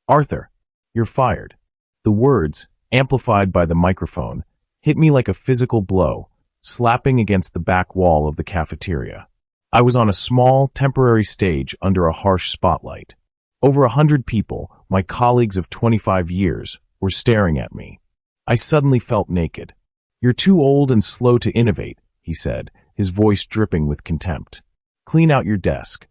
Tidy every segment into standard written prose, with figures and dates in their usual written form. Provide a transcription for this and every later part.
"Arthur, you're fired." The words, amplified by the microphone, hit me like a physical blow, slapping against the back wall of the cafeteria. I was on a small, temporary stage under a harsh spotlight. Over 100 people, my colleagues of 25 years, were staring at me. I suddenly felt naked. "You're too old and slow to innovate," he said, his voice dripping with contempt. "Clean out your desk."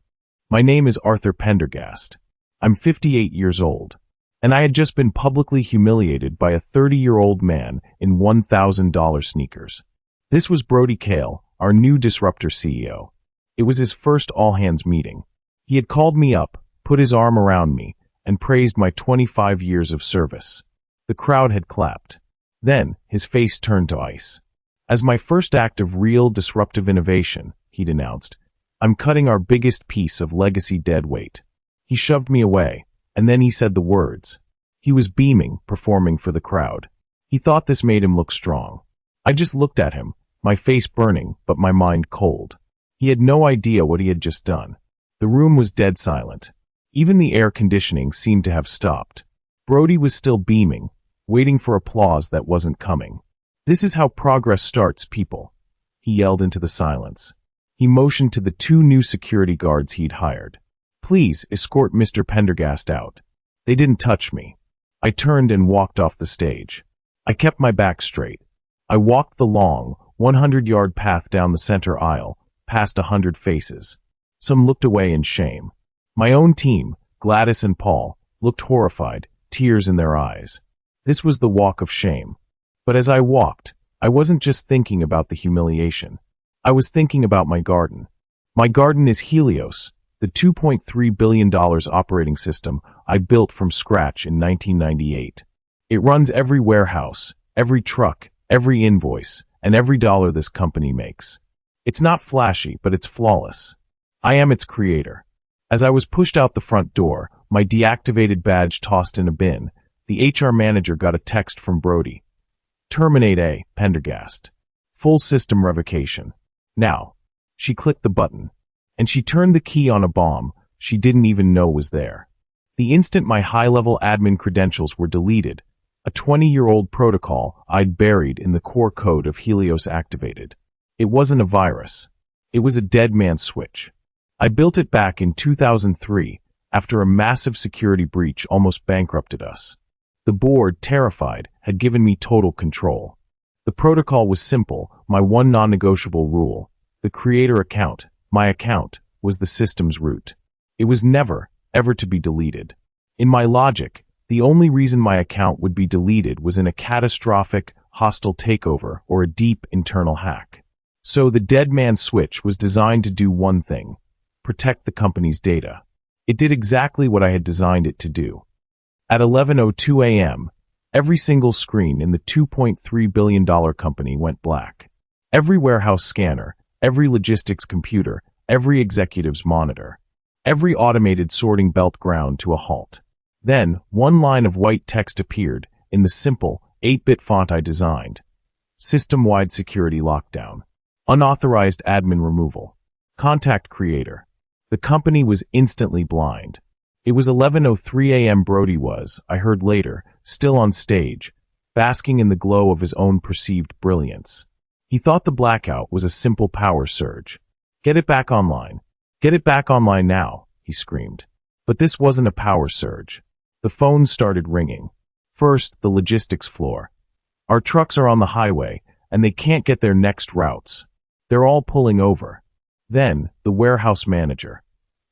My name is Arthur Pendergast. I'm 58 years old, and I had just been publicly humiliated by a 30-year-old man in $1,000 sneakers. This was Brody Kale, our new Disruptor CEO. It was his first all-hands meeting. He had called me up, put his arm around me, and praised my 25 years of service. The crowd had clapped. Then, his face turned to ice. "As my first act of real disruptive innovation," he'd announced, "I'm cutting our biggest piece of legacy dead weight." He shoved me away, and then he said the words. He was beaming, performing for the crowd. He thought this made him look strong. I just looked at him, my face burning, but my mind cold. He had no idea what he had just done. The room was dead silent. Even the air conditioning seemed to have stopped. Brody was still beaming, waiting for applause that wasn't coming. "This is how progress starts, people," he yelled into the silence. He motioned to the 2 new security guards he'd hired. "Please escort Mr. Pendergast out." They didn't touch me. I turned and walked off the stage. I kept my back straight. I walked the long, 100-yard path down the center aisle, past 100 faces. Some looked away in shame. My own team, Gladys and Paul, looked horrified, tears in their eyes. This was the walk of shame. But as I walked, I wasn't just thinking about the humiliation. I was thinking about my garden. My garden is Helios, the $2.3 billion operating system I built from scratch in 1998. It runs every warehouse, every truck, every invoice, and every dollar this company makes. It's not flashy, but it's flawless. I am its creator. As I was pushed out the front door, my deactivated badge tossed in a bin, the HR manager got a text from Brody. "Terminate A. Pendergast. Full system revocation. Now." She clicked the button, and she turned the key on a bomb she didn't even know was there. The instant my high-level admin credentials were deleted, a 20-year-old protocol I'd buried in the core code of Helios activated. It wasn't a virus. It was a dead man's switch. I built it back in 2003 after a massive security breach almost bankrupted us. The board, terrified, had given me total control. The protocol was simple, my one non-negotiable rule. The creator account, my account, was the system's root. It was never, ever to be deleted. In my logic, the only reason my account would be deleted was in a catastrophic, hostile takeover or a deep internal hack. So the dead man switch was designed to do one thing: protect the company's data. It did exactly what I had designed it to do. At 11:02 a.m., every single screen in the $2.3 billion company went black. Every warehouse scanner, every logistics computer, every executive's monitor. Every automated sorting belt ground to a halt. Then, one line of white text appeared in the simple 8-bit font I designed. System-wide security lockdown. Unauthorized admin removal. Contact creator. The company was instantly blind. It was 11:03 a.m. Brody was, I heard later, still on stage, basking in the glow of his own perceived brilliance. He thought the blackout was a simple power surge. "Get it back online. Get it back online now," he screamed. But this wasn't a power surge. The phones started ringing. First, the logistics floor. "Our trucks are on the highway, and they can't get their next routes. They're all pulling over." Then, the warehouse manager.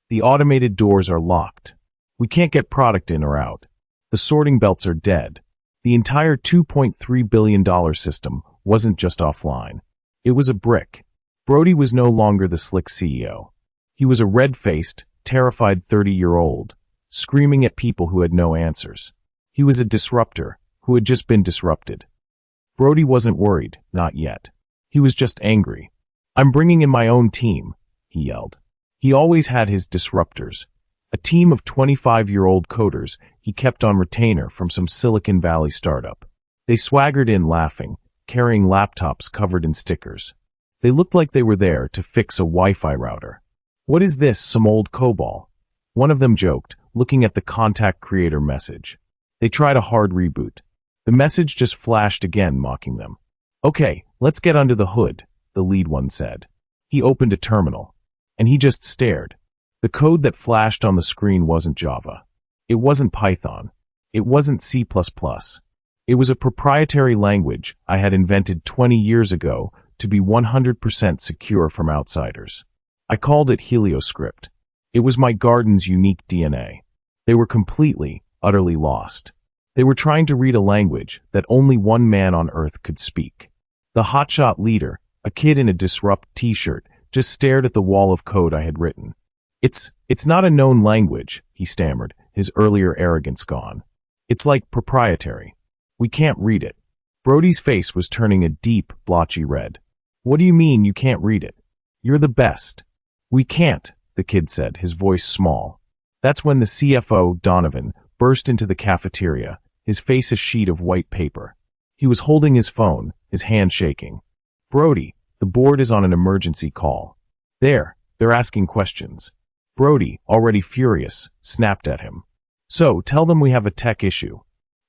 "The automated doors are locked. We can't get product in or out. The sorting belts are dead." The entire $2.3 billion system wasn't just offline. It was a brick. Brody was no longer the slick CEO. He was a red-faced, terrified 30-year-old, screaming at people who had no answers. He was a disruptor who had just been disrupted. Brody wasn't worried, not yet. He was just angry. "I'm bringing in my own team," he yelled. He always had his disruptors, a team of 25-year-old coders he kept on retainer from some Silicon Valley startup. They swaggered in laughing, carrying laptops covered in stickers. They looked like they were there to fix a Wi-Fi router. "What is this, some old COBOL?" one of them joked, looking at the contact creator message. They tried a hard reboot. The message just flashed again, mocking them. "Okay, let's get under the hood," the lead one said. He opened a terminal, and he just stared. The code that flashed on the screen wasn't Java. It wasn't Python. It wasn't C++. It was a proprietary language I had invented 20 years ago to be 100% secure from outsiders. I called it HelioScript. It was my garden's unique DNA. They were completely, utterly lost. They were trying to read a language that only one man on Earth could speak. The hotshot leader, a kid in a Disrupt t-shirt, just stared at the wall of code I had written. It's not a known language," he stammered, his earlier arrogance gone. "It's like proprietary. We can't read it." Brody's face was turning a deep, blotchy red. "What do you mean you can't read it? You're the best." "We can't," the kid said, his voice small. That's when the CFO, Donovan, burst into the cafeteria, his face a sheet of white paper. He was holding his phone, his hand shaking. "Brody, the board is on an emergency call. They're asking questions." Brody, already furious, snapped at him. "So, tell them we have a tech issue."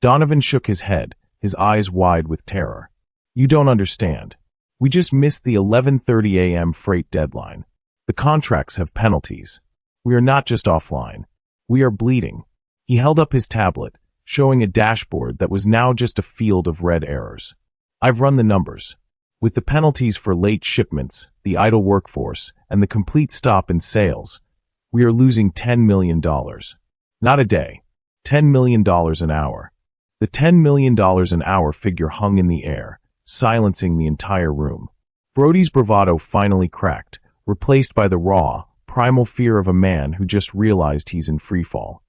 Donovan shook his head, his eyes wide with terror. "You don't understand. We just missed the 11:30 a.m. freight deadline. The contracts have penalties. We are not just offline. We are bleeding." He held up his tablet, showing a dashboard that was now just a field of red errors. "I've run the numbers. With the penalties for late shipments, the idle workforce, and the complete stop in sales, we are losing $10 million. Not a day. $10 million an hour." The $10 million an hour figure hung in the air, silencing the entire room. Brody's bravado finally cracked, replaced by the raw, primal fear of a man who just realized he's in freefall.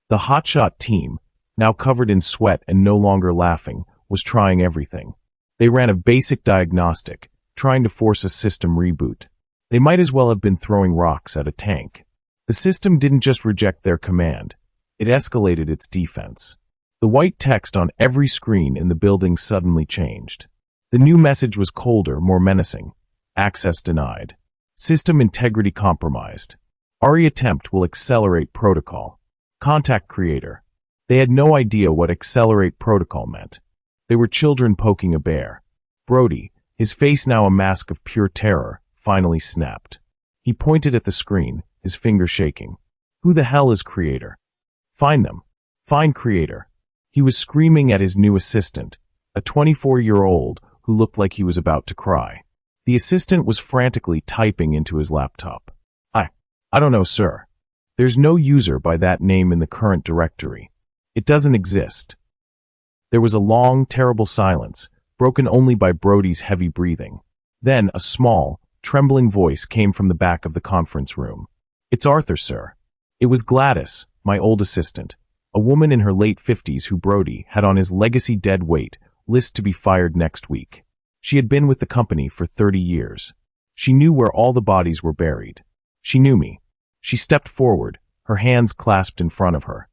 The hotshot team, now covered in sweat and no longer laughing, was trying everything. They ran a basic diagnostic, trying to force a system reboot. They might as well have been throwing rocks at a tank. The system didn't just reject their command, it escalated its defense. The white text on every screen in the building suddenly changed. The new message was colder, more menacing. "Access denied. System integrity compromised. RE attempt will accelerate protocol. Contact creator." They had no idea what accelerate protocol meant. They were children poking a bear. Brody, his face now a mask of pure terror, finally snapped. He pointed at the screen, his finger shaking. "Who the hell is creator? Find them. Find creator." He was screaming at his new assistant, a 24-year-old who looked like he was about to cry. The assistant was frantically typing into his laptop. I don't know, sir. There's no user by that name in the current directory. It doesn't exist." There was a long, terrible silence, broken only by Brody's heavy breathing. Then a small, trembling voice came from the back of the conference room. "It's Arthur, sir." It was Gladys, my old assistant, a woman in her late 50s who Brody had on his legacy dead weight list to be fired next week. She had been with the company for 30 years. She knew where all the bodies were buried. She knew me. She stepped forward, her hands clasped in front of her.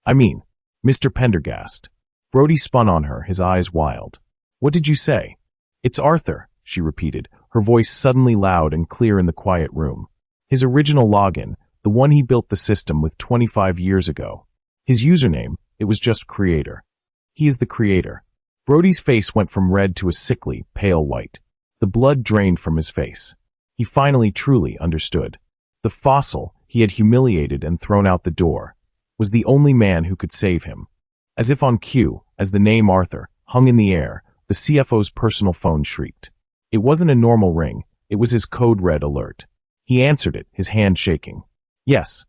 I mean, Mr. Pendergast." Brody spun on her, his eyes wild. "What did you say?" "It's Arthur," she repeated, her voice suddenly loud and clear in the quiet room. His original login, the one he built the system with 25 years ago. His username, it was just creator. He is the creator. Brody's face went from red to a sickly, pale white. The blood drained from his face. He finally truly understood. The fossil he had humiliated and thrown out the door was the only man who could save him. As if on cue, as the name Arthur hung in the air, the CFO's personal phone shrieked. It wasn't a normal ring, it was his code red alert. He answered it, his hand shaking. Yes.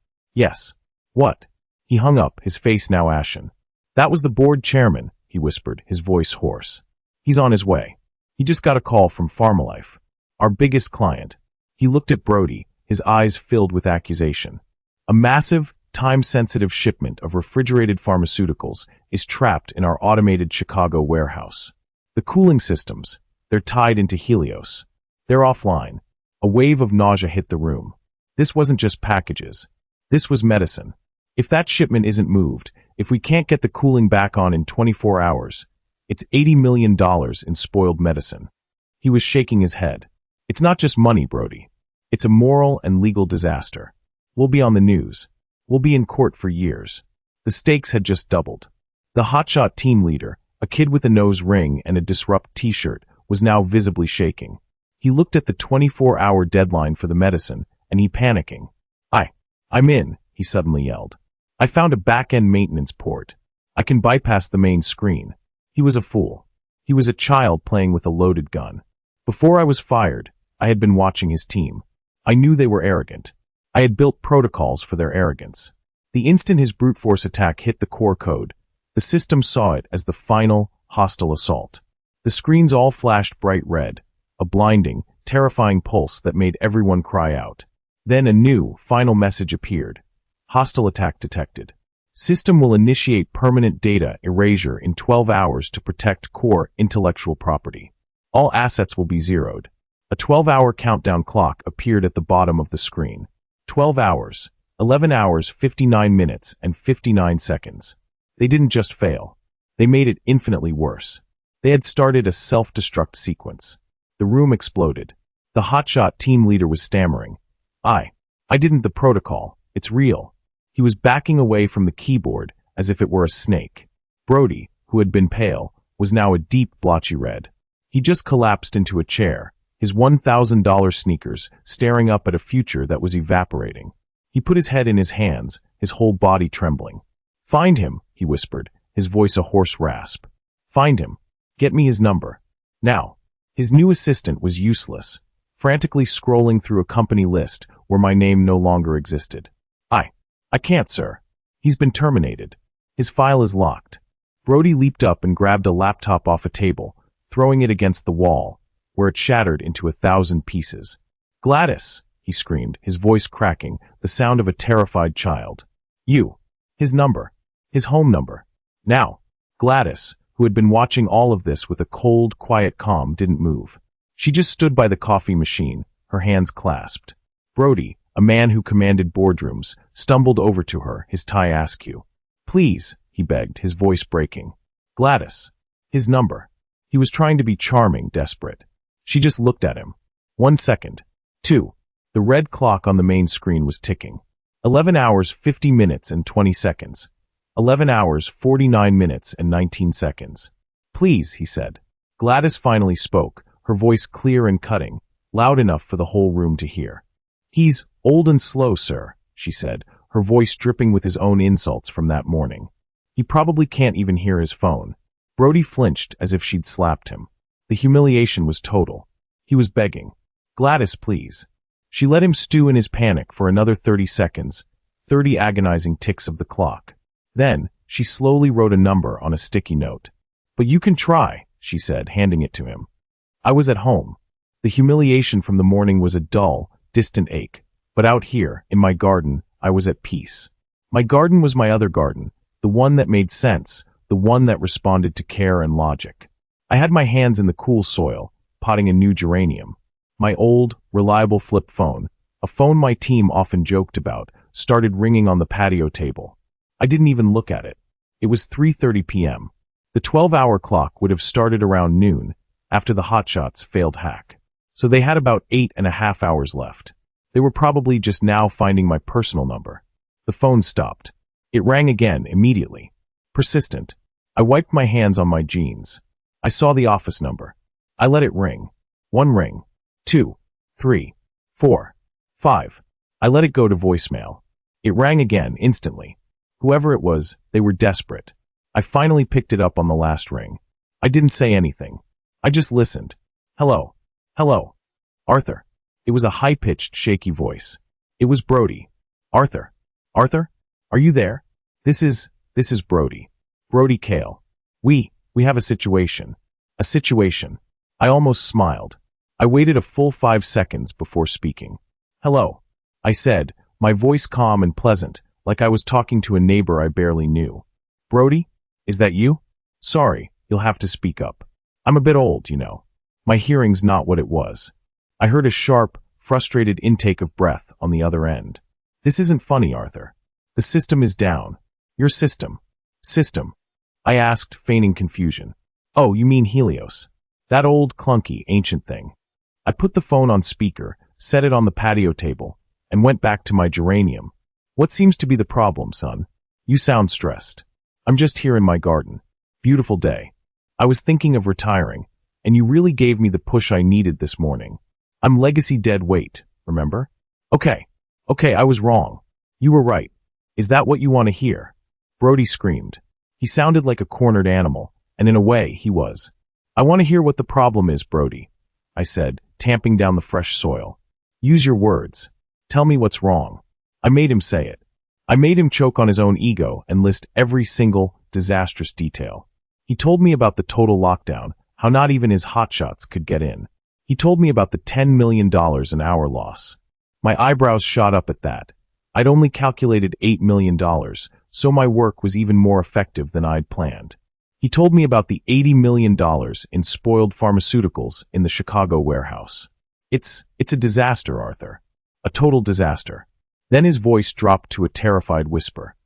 What?" He hung up, his face now ashen. "That was the board chairman," he whispered, his voice hoarse. "He's on his way. He just got a call from Pharmalife, our biggest client." He looked at Brody, his eyes filled with accusation. "A massive, time-sensitive shipment of refrigerated pharmaceuticals is trapped in our automated Chicago warehouse. The cooling systems, they're tied into Helios. They're offline." A wave of nausea hit the room. This wasn't just packages. This was medicine. If that shipment isn't moved, if we can't get the cooling back on in 24 hours, it's $80 million in spoiled medicine. He was shaking his head. "It's not just money, Brody. It's a moral and legal disaster. We'll be on the news. We'll be in court for years. The stakes had just doubled. The hotshot team leader, a kid with a nose ring and a disrupt t-shirt, was now visibly shaking. He looked at the 24-hour deadline for the medicine, and he panicking. I'm in, he suddenly yelled. I found a back-end maintenance port. I can bypass the main screen. He was a fool. He was a child playing with a loaded gun. Before I was fired, I had been watching his team. I knew they were arrogant. I had built protocols for their arrogance. The instant his brute force attack hit the core code, the system saw it as the final, hostile assault. The screens all flashed bright red, a blinding, terrifying pulse that made everyone cry out. Then a new, final message appeared. Hostile attack detected. System will initiate permanent data erasure in 12 hours to protect core intellectual property. All assets will be zeroed. A 12-hour countdown clock appeared at the bottom of the screen. 12 hours, 11 hours, 59 minutes, and 59 seconds. They didn't just fail. They made it infinitely worse. They had started a self-destruct sequence. The room exploded. The hotshot team leader was stammering. I didn't the protocol. It's real. He was backing away from the keyboard as if it were a snake. Brody, who had been pale, was now a deep blotchy red. He just collapsed into a chair, his $1,000 sneakers staring up at a future that was evaporating. He put his head in his hands, his whole body trembling. Find him, he whispered, his voice a hoarse rasp. Find him. Get me his number. Now. His new assistant was useless, frantically scrolling through a company list where my name no longer existed. I can't, sir. He's been terminated. His file is locked. Brody leaped up and grabbed a laptop off a table, throwing it against the wall, where it shattered into 1,000 pieces. Gladys, he screamed, his voice cracking, the sound of a terrified child. You. His number. His home number. Now. Gladys, who had been watching all of this with a cold, quiet calm, didn't move. She just stood by the coffee machine, her hands clasped. Brody, a man who commanded boardrooms, stumbled over to her, his tie askew. Please, he begged, his voice breaking. Gladys. His number. He was trying to be charming, desperate. She just looked at him. 1 second. 2. The red clock on the main screen was ticking. 11 hours, 50 minutes and 20 seconds. 11 hours, 49 minutes and 19 seconds. Please, he said. Gladys finally spoke, her voice clear and cutting, loud enough for the whole room to hear. He's old and slow, sir, she said, her voice dripping with his own insults from that morning. He probably can't even hear his phone. Brody flinched as if she'd slapped him. The humiliation was total. He was begging. Gladys, please. She let him stew in his panic for another 30 seconds, 30 agonizing ticks of the clock. Then, she slowly wrote a number on a sticky note. But you can try, she said, handing it to him. I was at home. The humiliation from the morning was a dull, distant ache. But out here, in my garden, I was at peace. My garden was my other garden, the one that made sense, the one that responded to care and logic. I had my hands in the cool soil, potting a new geranium. My old, reliable flip phone, a phone my team often joked about, started ringing on the patio table. I didn't even look at it. It was 3:30 p.m. The 12-hour clock would have started around noon, after the hotshots failed hack. So they had about 8.5 hours left. They were probably just now finding my personal number. The phone stopped. It rang again immediately. Persistent. I wiped my hands on my jeans. I saw the office number. I let it ring. 1 ring. 2. 3. 4. 5. I let it go to voicemail. It rang again instantly. Whoever it was, they were desperate. I finally picked it up on the last ring. I didn't say anything. I just listened. Hello. Hello. Arthur. It was a high-pitched, shaky voice. It was Brody. Arthur. Arthur? Are you there? This is Brody. Brody Kale. We have a situation. A situation. I almost smiled. I waited a full 5 seconds before speaking. Hello. I said, my voice calm and pleasant, like I was talking to a neighbor I barely knew. Brody? Is that you? Sorry, you'll have to speak up. I'm a bit old, you know. My hearing's not what it was. I heard a sharp, frustrated intake of breath on the other end. This isn't funny, Arthur. The system is down. Your system. System. I asked, feigning confusion. Oh, you mean Helios. That old, clunky, ancient thing. I put the phone on speaker, set it on the patio table, and went back to my geranium. What seems to be the problem, son? You sound stressed. I'm just here in my garden. Beautiful day. I was thinking of retiring, and you really gave me the push I needed this morning. I'm legacy dead weight, remember? Okay, I was wrong. You were right. Is that what you want to hear? Brody screamed. He sounded like a cornered animal, and in a way, he was. I want to hear what the problem is, Brody, I said, tamping down the fresh soil. Use your words. Tell me what's wrong. I made him say it. I made him choke on his own ego and list every single disastrous detail. He told me about the total lockdown, how not even his hotshots could get in. He told me about the $10 million an hour loss. My eyebrows shot up at that. I'd only calculated $8 million, so my work was even more effective than I'd planned. He told me about the $80 million in spoiled pharmaceuticals in the Chicago warehouse. It's a disaster, Arthur. A total disaster. Then his voice dropped to a terrified whisper.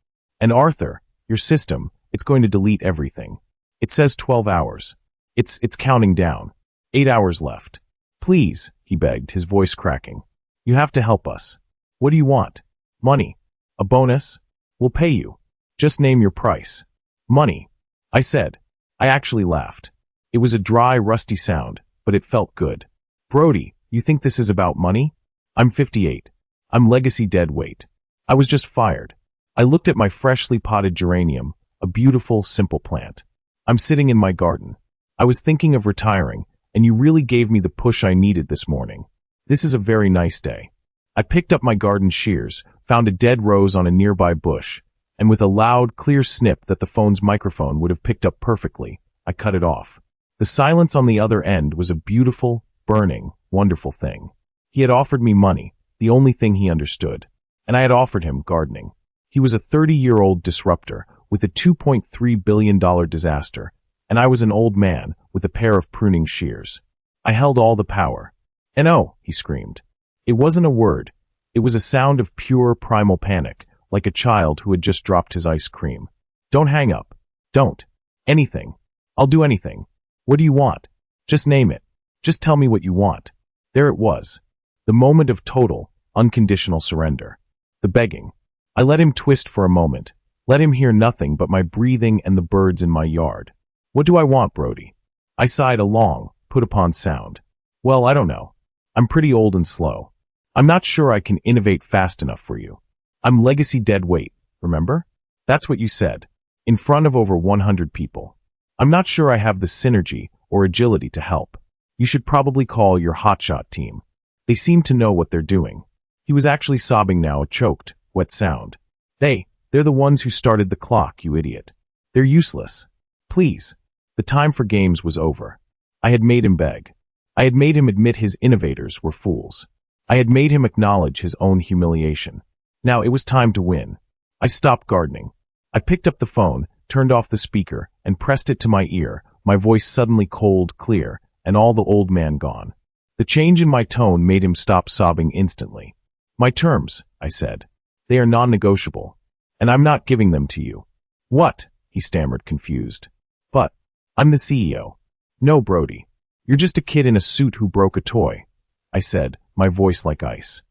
And Arthur, your system, it's going to delete everything. It says 12 hours. It's counting down. 8 hours left. Please, he begged, his voice cracking. You have to help us. What do you want? Money. A bonus? We'll pay you. Just name your price. Money. I said. I actually laughed. It was a dry, rusty sound, but it felt good. Brody, you think this is about money? I'm 58. I'm legacy dead weight. I was just fired. I looked at my freshly potted geranium, a beautiful, simple plant. I'm sitting in my garden. I was thinking of retiring, and you really gave me the push I needed this morning. This is a very nice day. I picked up my garden shears, found a dead rose on a nearby bush, and with a loud, clear snip that the phone's microphone would have picked up perfectly, I cut it off. The silence on the other end was a beautiful, burning, wonderful thing. He had offered me money, the only thing he understood, and I had offered him gardening. He was a 30-year-old disruptor with a $2.3 billion disaster, and I was an old man with a pair of pruning shears. I held all the power. And oh, he screamed. It wasn't a word. It was a sound of pure primal panic, like a child who had just dropped his ice cream. Don't hang up. Don't. Anything. I'll do anything. What do you want? Just name it. Just tell me what you want. There it was. The moment of total, unconditional surrender. The begging. I let him twist for a moment, let him hear nothing but my breathing and the birds in my yard. What do I want, Brody? I sighed a long, put-upon sound. Well, I don't know. I'm pretty old and slow. I'm not sure I can innovate fast enough for you. I'm legacy dead weight, remember? That's what you said, in front of over 100 people. I'm not sure I have the synergy or agility to help. You should probably call your hotshot team. They seem to know what they're doing. He was actually sobbing now, a choked, wet sound. They're the ones who started the clock, you idiot. They're useless. Please. The time for games was over. I had made him beg. I had made him admit his innovators were fools. I had made him acknowledge his own humiliation. Now it was time to win. I stopped gardening. I picked up the phone, turned off the speaker, and pressed it to my ear, my voice suddenly cold, clear, and all the old man gone. The change in my tone made him stop sobbing instantly. My terms, I said. They are non-negotiable, and I'm not giving them to you. What? He stammered, confused. But, I'm the CEO. No, Brody. You're just a kid in a suit who broke a toy, I said, my voice like ice.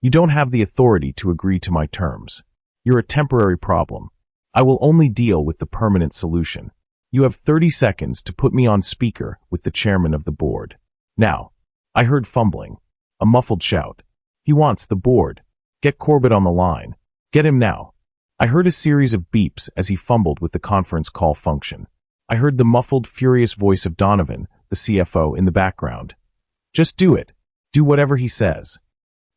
You don't have the authority to agree to my terms. You're a temporary problem. I will only deal with the permanent solution. You have 30 seconds to put me on speaker with the chairman of the board. Now, I heard fumbling. A muffled shout. He wants the board. Get Corbett on the line. Get him now. I heard a series of beeps as he fumbled with the conference call function. I heard the muffled, furious voice of Donovan, the CFO, in the background. Just do it. Do whatever he says.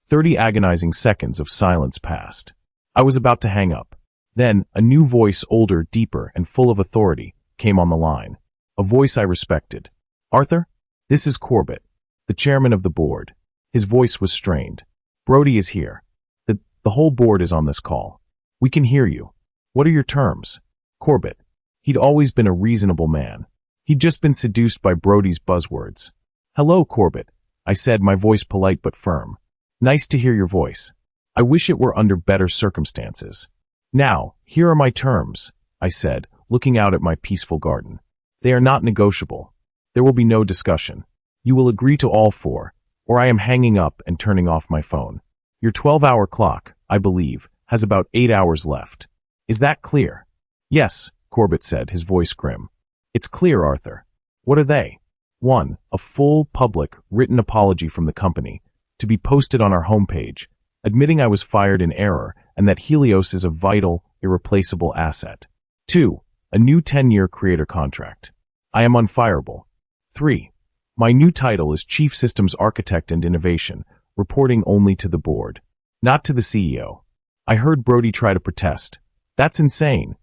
30 agonizing seconds of silence passed. I was about to hang up. Then, a new voice, older, deeper, and full of authority, came on the line. A voice I respected. Arthur? This is Corbett, the chairman of the board. His voice was strained. Brody is here. The whole board is on this call. We can hear you. What are your terms? Corbett. He'd always been a reasonable man. He'd just been seduced by Brody's buzzwords. Hello, Corbett, I said, my voice polite but firm. Nice to hear your voice. I wish it were under better circumstances. Now, here are my terms, I said, looking out at my peaceful garden. They are not negotiable. There will be no discussion. You will agree to all four, or I am hanging up and turning off my phone. Your 12-hour clock, I believe, has about 8 hours left. Is that clear? Yes, Corbett said, his voice grim. It's clear, Arthur. What are they? 1. A full, public, written apology from the company, to be posted on our homepage, admitting I was fired in error and that Helios is a vital, irreplaceable asset. 2. A new 10-year creator contract. I am unfireable. 3. My new title is Chief Systems Architect and Innovation, reporting only to the board, not to the CEO. I heard Brody try to protest. That's insane.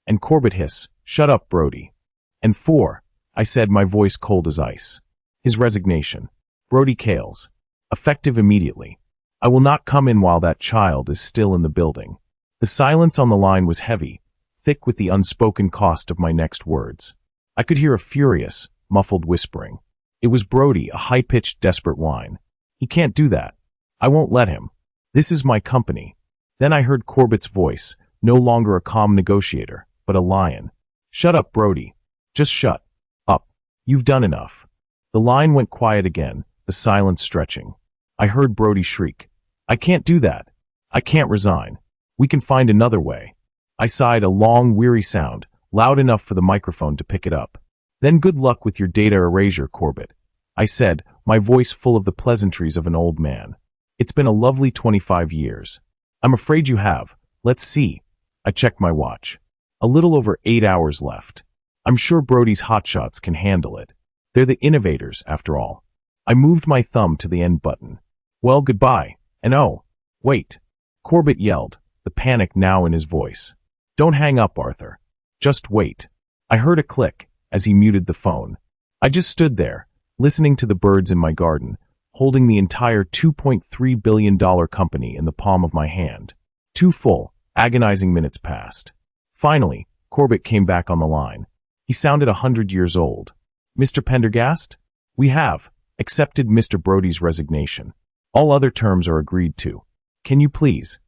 And Corbett hiss, shut up, Brody. And 4. I said, my voice cold as ice. His resignation. Brody Kales. Effective immediately. I will not come in while that child is still in the building. The silence on the line was heavy, thick with the unspoken cost of my next words. I could hear a furious, muffled whispering. It was Brody, a high-pitched, desperate whine. He can't do that. I won't let him. This is my company. Then I heard Corbett's voice, no longer a calm negotiator, but a lion. Shut up, Brody. Just shut up. You've done enough. The line went quiet again, the silence stretching. I heard Brody shriek. I can't do that. I can't resign. We can find another way. I sighed, a long, weary sound, loud enough for the microphone to pick it up. Then good luck with your data erasure, Corbett. I said, my voice full of the pleasantries of an old man. It's been a lovely 25 years. I'm afraid you have. Let's see. I checked my watch. A little over 8 hours left. I'm sure Brody's hotshots can handle it. They're the innovators, after all. I moved my thumb to the end button. Well, goodbye. And oh, wait. Corbett yelled, the panic now in his voice. Don't hang up, Arthur. Just wait. I heard a click as he muted the phone. I just stood there, listening to the birds in my garden, holding the entire $2.3 billion company in the palm of my hand. 2 full, agonizing minutes passed. Finally, Corbett came back on the line. He sounded 100 years old. Mr. Pendergast? We have accepted Mr. Brody's resignation. All other terms are agreed to. Can you please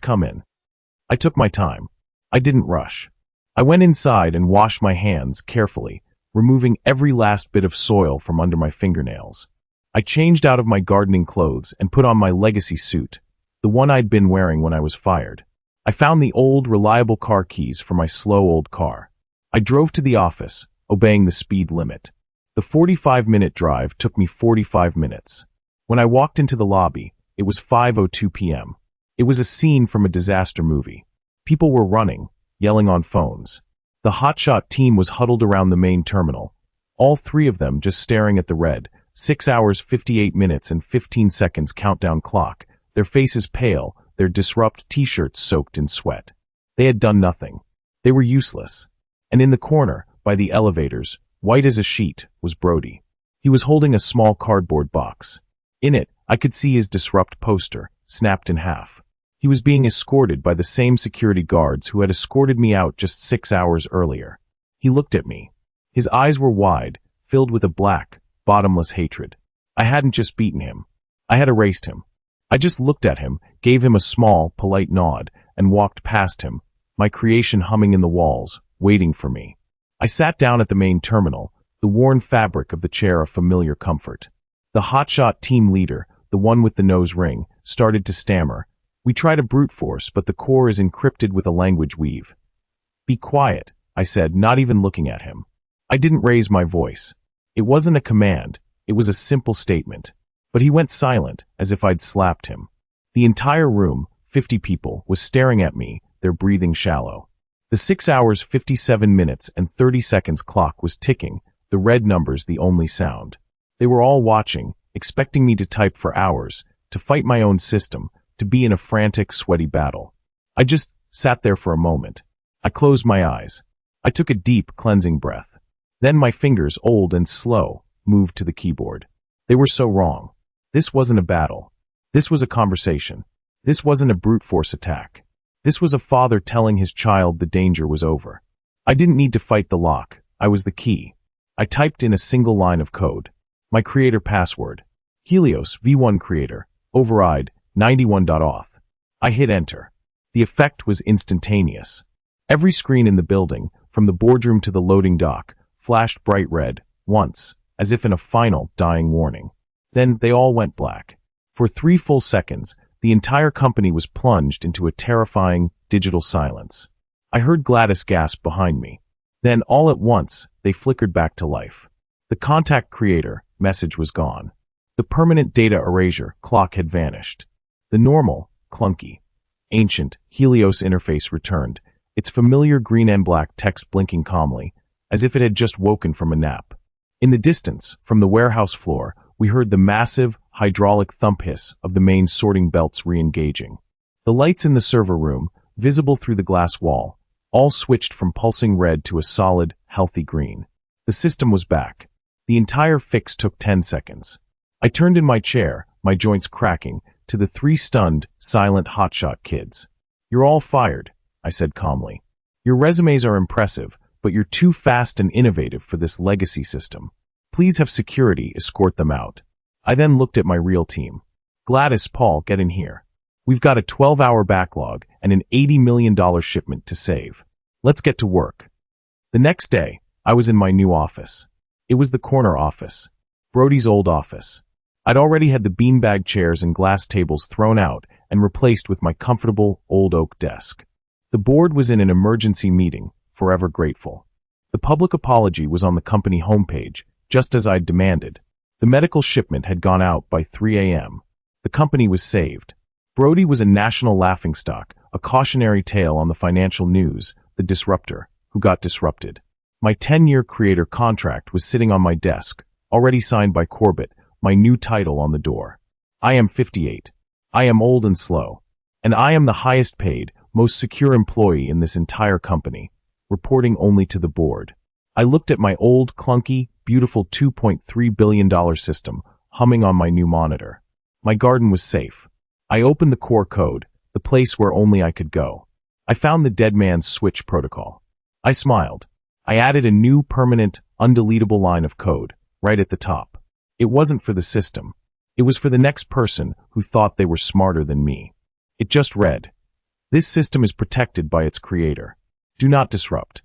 come in? I took my time. I didn't rush. I went inside and washed my hands carefully, removing every last bit of soil from under my fingernails. I changed out of my gardening clothes and put on my legacy suit, the one I'd been wearing when I was fired. I found the old, reliable car keys for my slow old car. I drove to the office, obeying the speed limit. The 45-minute drive took me 45 minutes. When I walked into the lobby, it was 5:02 p.m. It was a scene from a disaster movie. People were running, yelling on phones. The hotshot team was huddled around the main terminal, all 3 of them just staring at the red, 6 hours 58 minutes and 15 seconds countdown clock, their faces pale, their disrupt t-shirts soaked in sweat. They had done nothing. They were useless. And in the corner, by the elevators, white as a sheet, was Brody. He was holding a small cardboard box. In it, I could see his disrupt poster, snapped in half. He was being escorted by the same security guards who had escorted me out just 6 hours earlier. He looked at me. His eyes were wide, filled with a black, bottomless hatred. I hadn't just beaten him. I had erased him. I just looked at him, gave him a small, polite nod, and walked past him, my creation humming in the walls, waiting for me. I sat down at the main terminal, the worn fabric of the chair a familiar comfort. The hotshot team leader, the one with the nose ring, started to stammer. We try to brute force, but the core is encrypted with a language weave. Be quiet, I said, not even looking at him. I didn't raise my voice. It wasn't a command, it was a simple statement. But he went silent, as if I'd slapped him. The entire room, 50 people, was staring at me, their breathing shallow. The 6 hours 57 minutes and 30 seconds clock was ticking, the red numbers the only sound. They were all watching, expecting me to type for hours, to fight my own system, to be in a frantic, sweaty battle. I just sat there for a moment. I closed my eyes. I took a deep, cleansing breath. Then my fingers, old and slow, moved to the keyboard. They were so wrong. This wasn't a battle. This was a conversation. This wasn't a brute force attack. This was a father telling his child the danger was over. I didn't need to fight the lock. I was the key. I typed in a single line of code. My creator password. Helios V1 creator. Override 91.auth. I hit enter. The effect was instantaneous. Every screen in the building, from the boardroom to the loading dock, flashed bright red, once, as if in a final, dying warning. Then they all went black. For 3 full seconds, the entire company was plunged into a terrifying digital silence. I heard Gladys gasp behind me. Then, all at once, they flickered back to life. The contact creator message was gone. The permanent data erasure clock had vanished. The normal, clunky, ancient Helios interface returned, its familiar green and black text blinking calmly, as if it had just woken from a nap. In the distance, from the warehouse floor, we heard the massive, hydraulic thump hiss of the main sorting belts re-engaging. The lights in the server room, visible through the glass wall, all switched from pulsing red to a solid, healthy green. The system was back. The entire fix took 10 seconds. I turned in my chair, my joints cracking, to the 3 stunned, silent hotshot kids. "You're all fired," I said calmly. "Your resumes are impressive, but you're too fast and innovative for this legacy system. Please have security escort them out." I then looked at my real team. "Gladys, Paul, get in here. We've got a 12-hour backlog and an $80 million shipment to save. Let's get to work." The next day, I was in my new office. It was the corner office, Brody's old office. I'd already had the beanbag chairs and glass tables thrown out and replaced with my comfortable old oak desk. The board was in an emergency meeting, forever grateful. The public apology was on the company homepage, just as I'd demanded. The medical shipment had gone out by 3 a.m. The company was saved. Brody was a national laughingstock, a cautionary tale on the financial news, the disruptor, who got disrupted. My 10-year creator contract was sitting on my desk, already signed by Corbett, my new title on the door. I am 58. I am old and slow. And I am the highest paid, most secure employee in this entire company, reporting only to the board. I looked at my old, clunky, beautiful $2.3 billion system, humming on my new monitor. My garden was safe. I opened the core code, the place where only I could go. I found the dead man's switch protocol. I smiled. I added a new permanent, undeletable line of code, right at the top. It wasn't for the system. It was for the next person who thought they were smarter than me. It just read, "This system is protected by its creator. Do not disrupt."